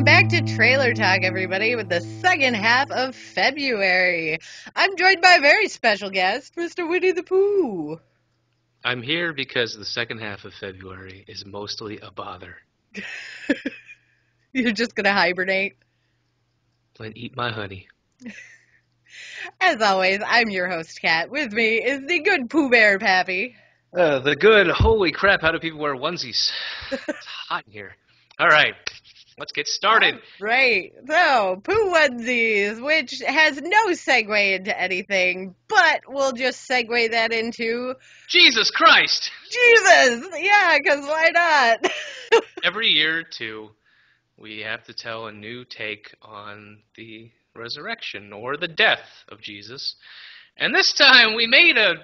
Welcome back to Trailer Talk, everybody, with the second half of February. I'm joined by a very special guest, Mr. Winnie the Pooh. I'm here because the second half of February is mostly a bother. You're just going to hibernate? And eat my honey. As always, I'm your host, Kat. With me is the good Pooh Bear, Pappy. The good, holy crap, how do people wear onesies? It's hot in here. All right, let's get started. Right. So, Pooh Onesies, which has no segue into anything, but we'll just segue that into... Jesus Christ! Jesus! Yeah, because why not? Every year or two, we have to tell a new take on the resurrection or the death of Jesus. And this time we made a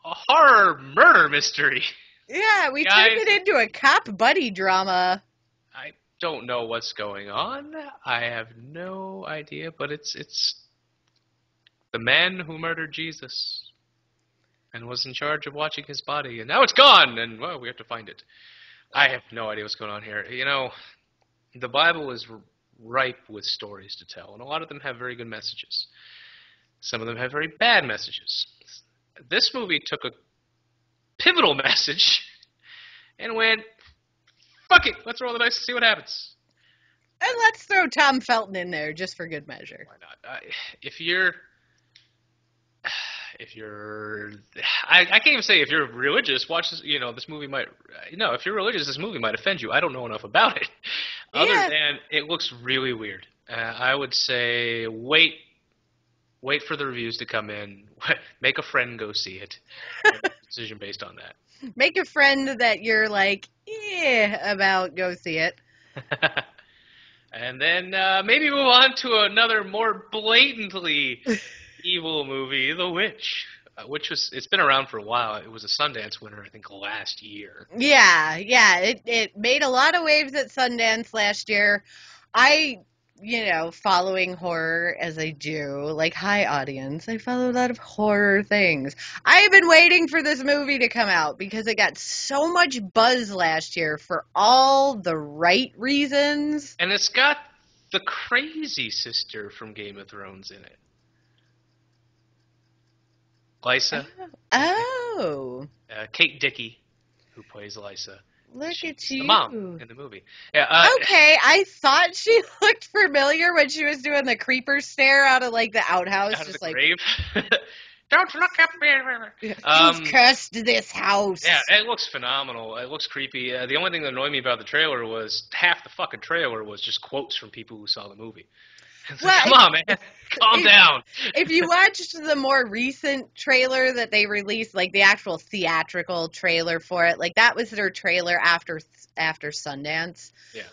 horror murder mystery. Yeah, we turned it into a cop buddy drama. I don't know what's going on. I have no idea, but it's the man who murdered Jesus and was in charge of watching his body, and now it's gone, and, well, we have to find it. I have no idea what's going on here. You know, the Bible is ripe with stories to tell, and a lot of them have very good messages. Some of them have very bad messages. This movie took a pivotal message and went, fuck it, let's roll the dice and see what happens. And let's throw Tom Felton in there just for good measure. Why not? I can't even say if you're religious, watch this, this movie might, if you're religious, this movie might offend you. I don't know enough about it. Other than it looks really weird. I would say wait for the reviews to come in. Make a friend go see it. Make a decision based on that. Make a friend that you're like, about, go see it. And then maybe move on to another more blatantly evil movie, The Witch, it's been around for a while. It was a Sundance winner, I think, last year. Yeah, it made a lot of waves at Sundance last year. Following horror as I do, like, hi audience, I follow a lot of horror things. I've been waiting for this movie to come out because it got so much buzz last year for all the right reasons. And it's got the crazy sister from Game of Thrones in it. Lysa. Oh. Kate Dickie, who plays Lysa. Look at you. The mom in the movie. Yeah. Okay, I thought she looked familiar when she was doing the creeper stare out of, like, the outhouse. Out just of the like, grave. Don't look up there. You've cursed this house. Yeah, it looks phenomenal. It looks creepy. The only thing that annoyed me about the trailer was half the fucking trailer was just quotes from people who saw the movie. Well, come on, man. Calm down. If you watched the more recent trailer that they released, like the actual theatrical trailer for it, like that was their trailer after Sundance. Yeah.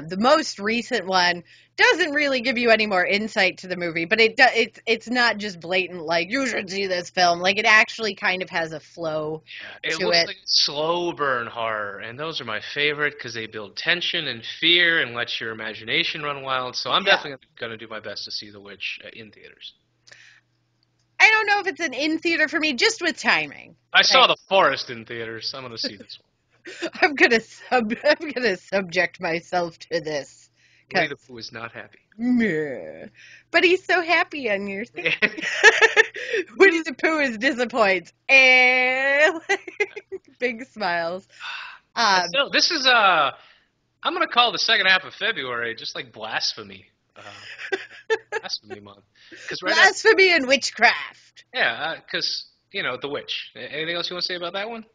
The most recent one doesn't really give you any more insight to the movie, but it's not just blatant, like, you should see this film. Like, it actually kind of has a flow to it. It looks like slow burn horror, and those are my favorite because they build tension and fear and let your imagination run wild. So I'm definitely going to do my best to see The Witch in theaters. I don't know if it's an in-theater for me, just with timing. I saw The Forest in theaters, so I'm going to see this one. I'm gonna subject myself to this. Winnie the Pooh is not happy. But he's so happy on your thing. Winnie the Pooh is disappointed. Big smiles. So this is I'm gonna call the second half of February just like blasphemy. Blasphemy month. Blasphemy and witchcraft. Yeah, because The Witch. Anything else you want to say about that one?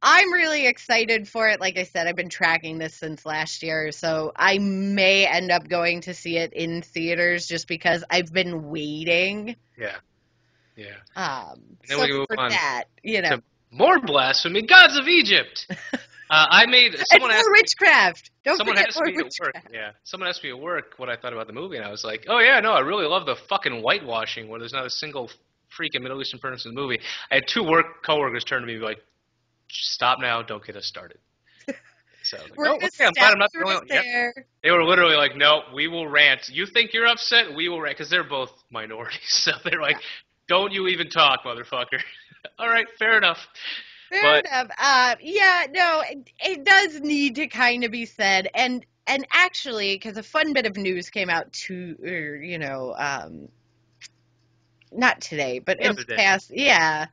I'm really excited for it. Like I said, I've been tracking this since last year, so I may end up going to see it in theaters just because I've been waiting. Yeah. And then so we move for on that, to more blasphemy, Gods of Egypt. Someone asked witchcraft. Someone asked me at work. Yeah, someone asked me at work what I thought about the movie, and I was like, "Oh yeah, no, I really love the fucking whitewashing where there's not a single freaking Middle Eastern person in the movie." I had two coworkers turn to me and be like, "Stop now! Don't get us started." So I'm glad I'm not the only one. Yep. They were literally like, "No, we will rant. You think you're upset? We will rant," because they're both minorities. So they're like, "Don't you even talk, motherfucker." All right, fair enough. Fair enough. It does need to kind of be said, and and actually, because a fun bit of news came out not today, but The in other the day. past, yeah,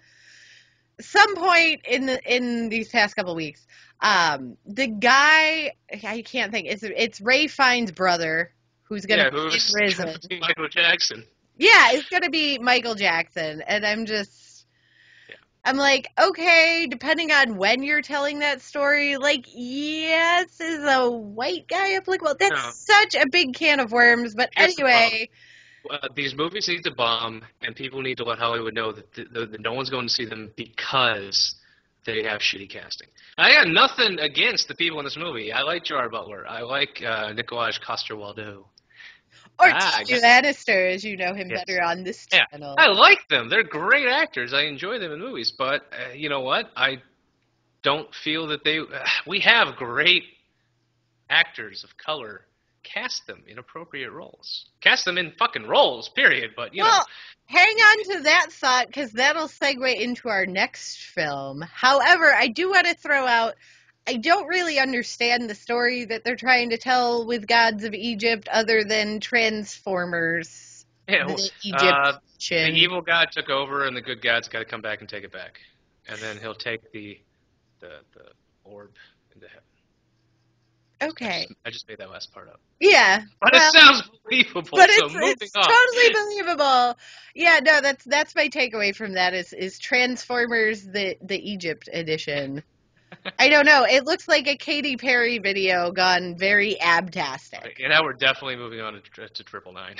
some point in these past couple weeks, the guy, I can't think, it's Ray Fiennes' brother who's gonna Yeah, be in who's going Risen. to be Michael Jackson? Yeah, it's gonna be Michael Jackson, and Yeah. I'm like, okay, depending on when you're telling that story, like, yes, is a white guy applicable? That's No, such a big can of worms, but here's the problem. anyway. These movies need to bomb, and people need to let Hollywood know that no one's going to see them because they have shitty casting. I got nothing against the people in this movie. I like Gerard Butler. I like Nicolaj Coster-Waldau. Or I T.J. got Lannister, as you know him yes. better on this Yeah, channel. I like them. They're great actors. I enjoy them in movies. But you know what? I don't feel that they. We have great actors of color. Cast them in appropriate roles. Cast them in fucking roles. Period. But you know. Well, hang on to that thought because that'll segue into our next film. However, I do want to throw out I don't really understand the story that they're trying to tell with Gods of Egypt other than Transformers, Yeah, the the Egyptian. evil god took over, and the good god's got to come back and take it back, and then he'll take the orb into heaven. Okay. I just made that last part up, Yeah. but it Well, sounds believable. but So moving it's on. totally believable. Yeah, no, that's my takeaway from that is Transformers the Egypt edition. I don't know. It looks like a Katy Perry video gone very abtastic. And now we're definitely moving on to Triple Nine.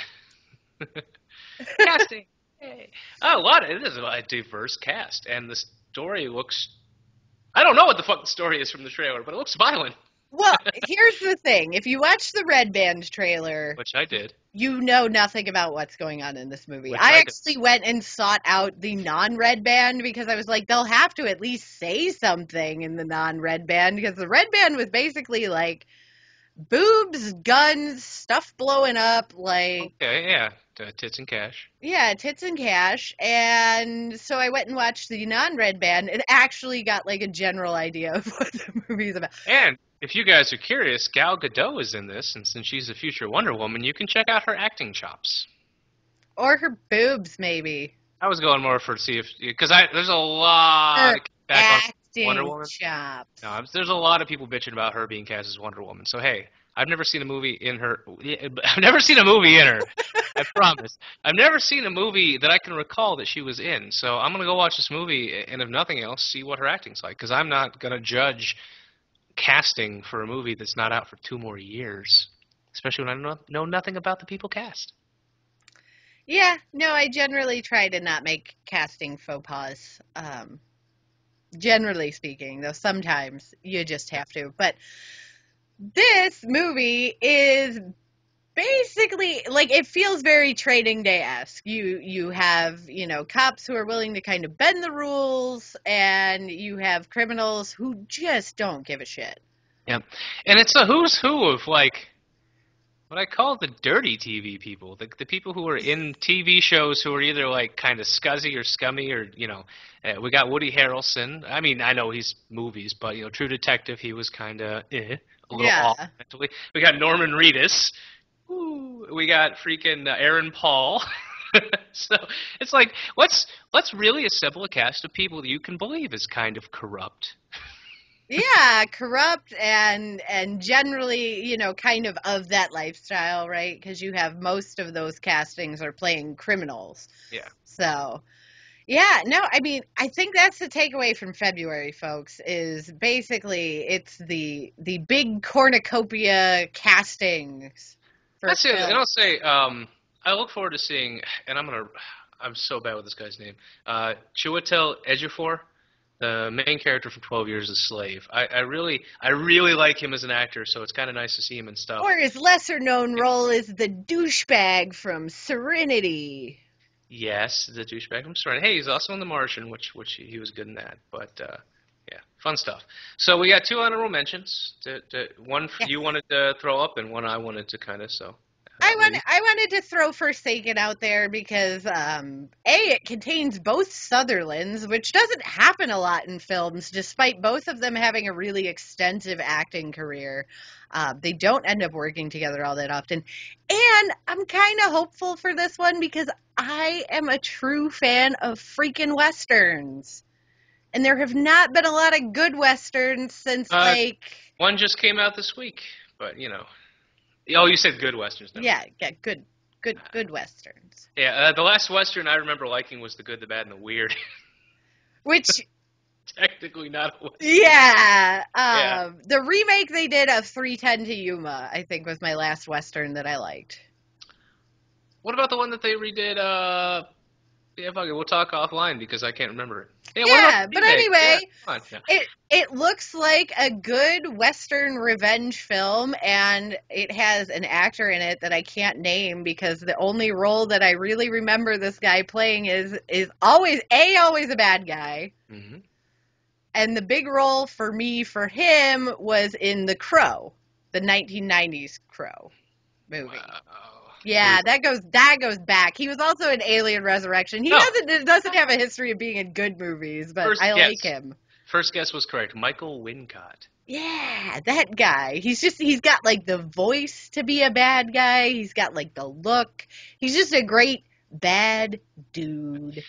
Casting. Hey. It is a diverse cast, and the story looks. I don't know what the fuck the story is from the trailer, but it looks violent, Well, here's the thing. If you watch the Red Band trailer, which I did. you know nothing about what's going on in this movie. Which I I did. actually went and sought out the non-Red Band because I was like, they'll have to at least say something in the non-Red Band because the Red Band was basically like boobs, guns, stuff blowing up, like, Okay, yeah, tits and cash. yeah, tits and cash. And so I went and watched the non-Red Band and actually got like a general idea of what the movie's about. And if you guys are curious, Gal Gadot is in this, and since she's a future Wonder Woman, you can check out her acting chops. Or her boobs, maybe. I was going more for see if because there's a lot Her of back on Wonder acting Woman. chops. No, there's a lot of people bitching about her being cast as Wonder Woman. So hey, I've never seen a movie in her. I've never seen a movie in her. I promise. I've never seen a movie that I can recall that she was in. So I'm gonna go watch this movie, and if nothing else, see what her acting's like. Because I'm not gonna judge casting for a movie that's not out for 2 more years, especially when I know nothing about the people cast. Yeah, no, I generally try to not make casting faux pas. Generally speaking, though sometimes you just have to. But this movie is basically like it feels very Training Day-esque. You have, cops who are willing to kind of bend the rules and you have criminals who just don't give a shit. Yep. And it's a who's who of like what I call the dirty TV people, the people who are in TV shows who are either like kind of scuzzy or scummy or we got Woody Harrelson. I mean, I know he's movies, but True Detective, he was kind of a little Yeah. off mentally. We got Norman Reedus. Ooh, we got freaking Aaron Paul. So it's like let's really assemble a cast of people that you can believe is kind of corrupt. Yeah, corrupt and generally, kind of that lifestyle, right? Because you have most of those castings are playing criminals. Yeah. So, yeah, no, I mean, I think that's the takeaway from February, folks, is basically it's the big cornucopia castings for That's it. And film. I'll say, I look forward to seeing, and I'm so bad with this guy's name, Chiwetel Ejiofor, the main character from 12 Years a Slave. I really like him as an actor, so it's kind of nice to see him in stuff. Or his lesser known role is the douchebag from Serenity. Yes, the douchebag from Serenity. Hey, he's also in The Martian, which he was good in that. But yeah, fun stuff. So we got 2 honorable mentions. One Yes. you wanted to throw up, and one I wanted to kind of so. at least. I wanted to throw Forsaken out there because it contains both Sutherlands, which doesn't happen a lot in films, despite both of them having a really extensive acting career. They don't end up working together all that often. And I'm kind of hopeful for this one because I am a true fan of freaking Westerns. And there have not been a lot of good Westerns since, Uh, like, one just came out this week, but Oh, you said good westerns. Never mind. yeah, good Westerns. Yeah, the last western I remember liking was The Good, the Bad, and the Weird. Which, Technically not a western. yeah, Yeah. the remake they did of 310 to Yuma, I think, was my last Western that I liked. What about the one that they redid? Yeah, fuck it. We'll talk offline because I can't remember it. Yeah, what about Yeah, the but remake? anyway, Yeah, come on. Yeah. it looks like a good Western revenge film, and it has an actor in it that I can't name because the only role that I really remember this guy playing is always a bad guy. Mm-hmm. And the big role for me for him was in The Crow, the 1990s Crow movie. Wow. Yeah, that goes back. He was also in Alien Resurrection. He Oh, doesn't have a history of being in good movies, but first I like guess. him. First guess was correct. Michael Wincott. Yeah, that guy. He's got like the voice to be a bad guy. He's got like the look. He's just a great bad dude.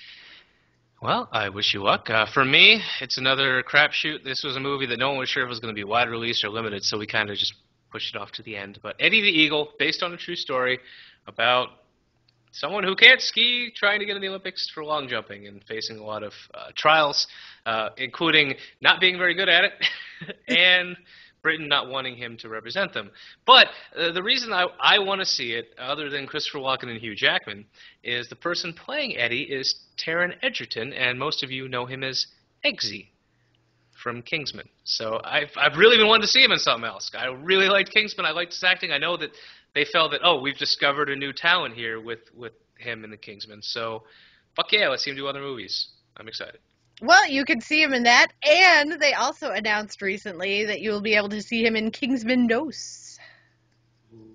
Well, I wish you luck. For me, it's another crapshoot. This was a movie that no one was sure if it was going to be wide release or limited, so we kind of just pushed it off to the end. But Eddie the Eagle, based on a true story about someone who can't ski trying to get in the Olympics for long jumping and facing a lot of trials, including not being very good at it and Britain not wanting him to represent them. But the reason I want to see it, other than Christopher Walken and Hugh Jackman, is the person playing Eddie is Taron Egerton, and most of you know him as Eggsy from Kingsman. So I've really been wanting to see him in something else. I really liked Kingsman. I liked his acting. I know that they felt that, oh, we've discovered a new talent here with him in the Kingsman. So fuck yeah, let's see him do other movies. I'm excited. Well, you can see him in that, and they also announced recently that you'll be able to see him in Kingsman Dose. Ooh,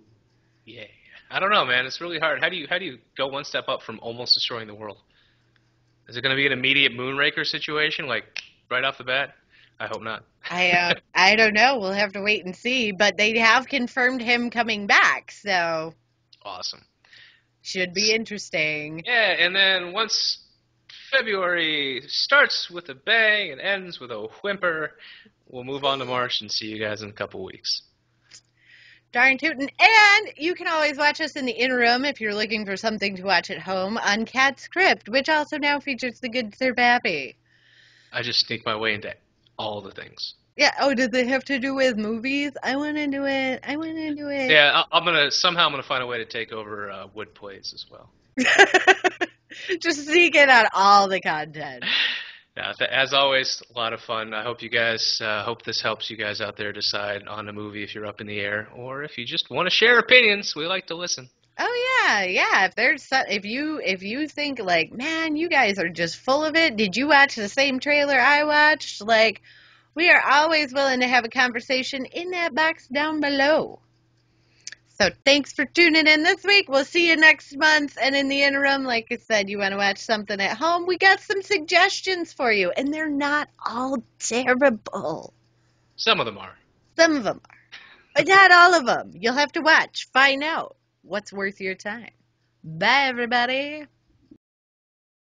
yeah. I don't know, man. It's really hard. How do you go one step up from almost destroying the world? Is it going to be an immediate Moonraker situation, like right off the bat? I hope not. I don't know. We'll have to wait and see, but they have confirmed him coming back, so Awesome. should be interesting. Yeah, and then once February starts with a bang and ends with a whimper, we'll move on to March and see you guys in a couple weeks. Darn tootin'. And you can always watch us in the interim if you're looking for something to watch at home on Cat Script, which also now features the good Sir Pappy. I just sneak my way into all the things. Yeah, oh, does it have to do with movies? I want to do it. I want to do it. Yeah, I'm gonna find a way to take over Wood Plays as well. Just sneak in on all the content. Yeah, as always, a lot of fun. I hope you guys hope this helps you guys out there decide on a movie if you're up in the air, or if you just want to share opinions. We like to listen. Oh yeah. If you think like, man, you guys are just full of it. Did you watch the same trailer I watched? Like, we are always willing to have a conversation in that box down below. So thanks for tuning in this week. We'll see you next month. And in the interim, like I said, you want to watch something at home, we got some suggestions for you. And they're not all terrible. Some of them are. Some of them are. But not all of them. You'll have to watch. Find out what's worth your time. Bye, everybody.